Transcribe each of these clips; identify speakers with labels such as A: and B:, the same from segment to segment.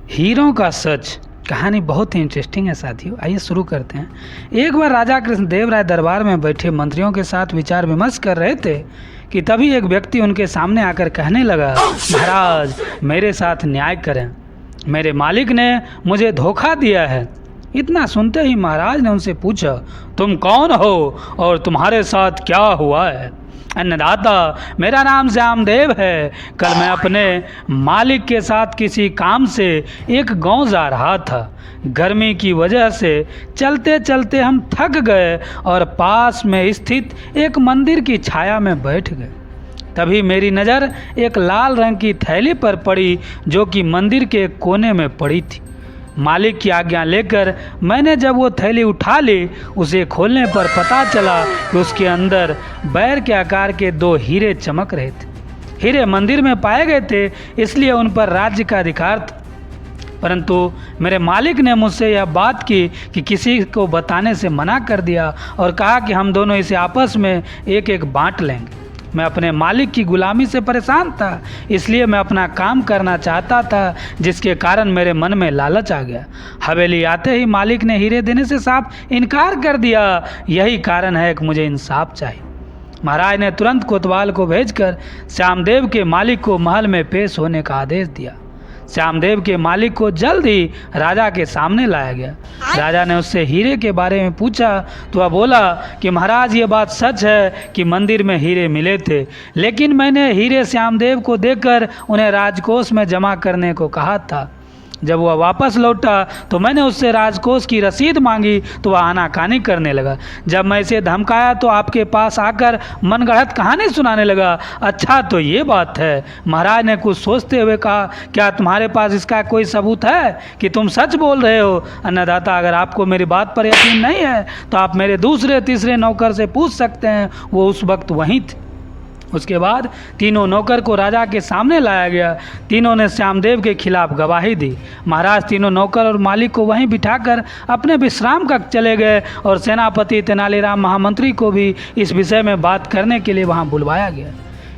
A: हीरों का सच कहानी बहुत ही इंटरेस्टिंग है साथियों। आइए शुरू करते हैं। एक बार राजा कृष्णदेव राय दरबार में बैठे मंत्रियों के साथ विचार विमर्श कर रहे थे कि तभी एक व्यक्ति उनके सामने आकर कहने लगा, महाराज मेरे साथ न्याय करें, मेरे मालिक ने मुझे धोखा दिया है। इतना सुनते ही महाराज ने उनसे पूछा, तुम कौन हो और तुम्हारे साथ क्या हुआ है? अन्नदाता, मेरा नाम श्यामदेव है। कल मैं अपने मालिक के साथ किसी काम से एक गांव जा रहा था। गर्मी की वजह से चलते चलते हम थक गए और पास में स्थित एक मंदिर की छाया में बैठ गए। तभी मेरी नज़र एक लाल रंग की थैली पर पड़ी जो कि मंदिर के कोने में पड़ी थी। मालिक की आज्ञा लेकर मैंने जब वो थैली उठा ली, उसे खोलने पर पता चला कि उसके अंदर बैर के आकार के 2 हीरे चमक रहे थे। हीरे मंदिर में पाए गए थे, इसलिए उन पर राज्य का अधिकार था। परंतु मेरे मालिक ने मुझसे यह बात की कि किसी को बताने से मना कर दिया और कहा कि हम दोनों इसे आपस में एक एक बांट लेंगे। मैं अपने मालिक की गुलामी से परेशान था, इसलिए मैं अपना काम करना चाहता था, जिसके कारण मेरे मन में लालच आ गया। हवेली आते ही मालिक ने हीरे देने से साफ इनकार कर दिया। यही कारण है कि मुझे इंसाफ चाहिए। महाराज ने तुरंत कोतवाल को भेजकर श्यामदेव के मालिक को महल में पेश होने का आदेश दिया। श्यामदेव के मालिक को जल्द ही राजा के सामने लाया गया। राजा ने उससे हीरे के बारे में पूछा तो वह बोला कि महाराज ये बात सच है कि मंदिर में हीरे मिले थे, लेकिन मैंने हीरे श्यामदेव को देकर उन्हें राजकोष में जमा करने को कहा था। जब वह वापस लौटा तो मैंने उससे राजकोष की रसीद मांगी तो वह आनाकानी करने लगा। जब मैं इसे धमकाया तो आपके पास आकर मनगढ़ंत कहानी सुनाने लगा। अच्छा तो ये बात है। महाराज ने कुछ सोचते हुए कहा, क्या तुम्हारे पास इसका कोई सबूत है कि तुम सच बोल रहे हो? अन्नदाता, अगर आपको मेरी बात पर यकीन नहीं है तो आप मेरे दूसरे तीसरे नौकर से पूछ सकते हैं, वो उस वक्त वहीं थे। उसके बाद तीनों नौकर को राजा के सामने लाया गया। तीनों ने श्यामदेव के खिलाफ गवाही दी। महाराज तीनों नौकर और मालिक को वहीं बिठाकर अपने विश्राम कक्ष चले गए और सेनापति तेनालीराम महामंत्री को भी इस विषय में बात करने के लिए वहां बुलवाया गया।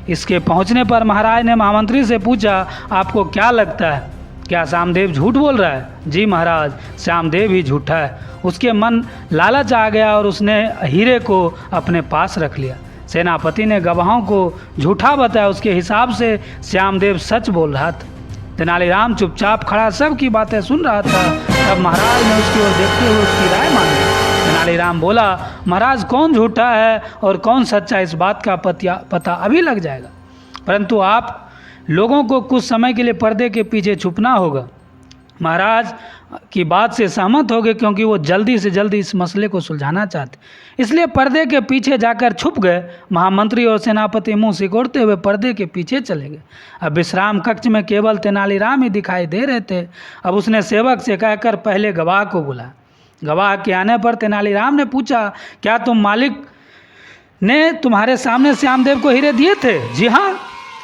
A: इसके पहुंचने पर महाराज ने महामंत्री से पूछा, आपको क्या लगता है, क्या श्यामदेव झूठ बोल रहा है? जी महाराज, श्यामदेव ही झूठा है। उसके मन लालच आ गया और उसने हीरे को अपने पास रख लिया। सेनापति ने गवाहों को झूठा बताया। उसके हिसाब से श्यामदेव सच बोल रहा था। तेनालीराम चुपचाप खड़ा सबकी बातें सुन रहा था। तब महाराज ने उसकी ओर देखते हुए उसकी राय मांगी। तेनालीराम बोला, महाराज कौन झूठा है और कौन सच्चा, इस बात का पता अभी लग जाएगा, परंतु आप लोगों को कुछ समय के लिए पर्दे के पीछे छुपना होगा। महाराज की बात से सहमत हो गए क्योंकि वो जल्दी से जल्दी इस मसले को सुलझाना चाहते, इसलिए पर्दे के पीछे जाकर छुप गए। महामंत्री और सेनापति मुंह सिकोड़ते हुए पर्दे के पीछे चले गए। अब विश्राम कक्ष में केवल तेनालीराम ही दिखाई दे रहे थे। अब उसने सेवक से कहकर पहले गवाह को बुलाया। गवाह के आने पर तेनालीराम ने पूछा, क्या तुम मालिक ने तुम्हारे सामने श्यामदेव को हीरे दिए थे? जी हाँ।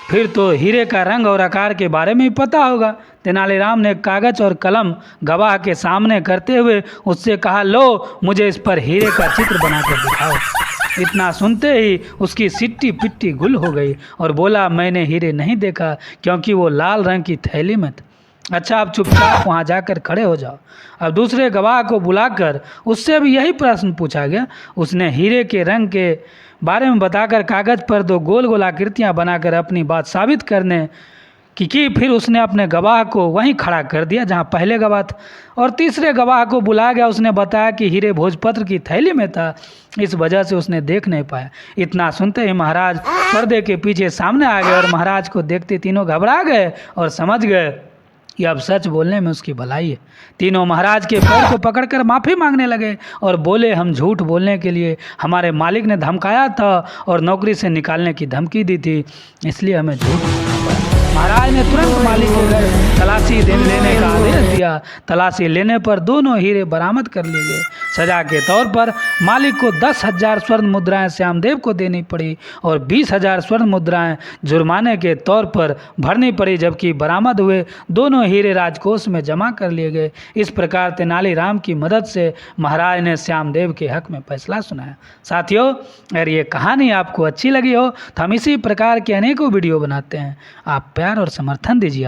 A: फिर तो हीरे का रंग और आकार के बारे में ही पता होगा। तेनालीराम ने कागज और कलम गवाह के सामने करते हुए उससे कहा, लो मुझे इस पर हीरे का चित्र बनाकर दिखाओ। इतना सुनते ही उसकी सिट्टी पिट्टी गुल हो गई और बोला, मैंने हीरे नहीं देखा क्योंकि वो लाल रंग की थैली में था। अच्छा, अब चुपचाप वहाँ जाकर खड़े हो जाओ। अब दूसरे गवाह को बुलाकर उससे भी यही प्रश्न पूछा गया। उसने हीरे के रंग के बारे में बताकर कागज पर 2 गोल गोल आकृतियाँ बनाकर अपनी बात साबित करने की फिर उसने अपने गवाह को वहीं खड़ा कर दिया जहाँ पहले गवाह था और तीसरे गवाह को बुलाया गया। उसने बताया कि हीरे भोजपत्र की थैली में था, इस वजह से उसने देख नहीं पाया। इतना सुनते ही महाराज पर्दे के पीछे सामने आ गए और महाराज को देखते तीनों घबरा गए और समझ गए कि अब सच बोलने में उसकी भलाई है। तीनों महाराज के पैर को पकड़कर माफ़ी मांगने लगे और बोले, हम झूठ बोलने के लिए हमारे मालिक ने धमकाया था और नौकरी से निकालने की धमकी दी थी, इसलिए हमें झूठ बोलना पड़ा। महाराज ने तुरंत मालिक के घर तलाशी लेने का आदेश दिया। तलाशी लेने पर दोनों हीरे बरामद कर लिए गए। सजा के तौर पर मालिक को 10,000 स्वर्ण मुद्राएं श्यामदेव को देनी पड़ी और 20,000 स्वर्ण मुद्राएं जुर्माने के तौर पर भरनी पड़ी, जबकि बरामद हुए दोनों हीरे राजकोष में जमा कर लिए गए। इस प्रकार तेनालीराम की मदद से महाराज ने श्यामदेव के हक में फैसला सुनाया। साथियों, अगर ये कहानी आपको अच्छी लगी हो तो हम इसी प्रकार के अनेकों वीडियो बनाते हैं। आप प्यार और समर्थन दीजिए।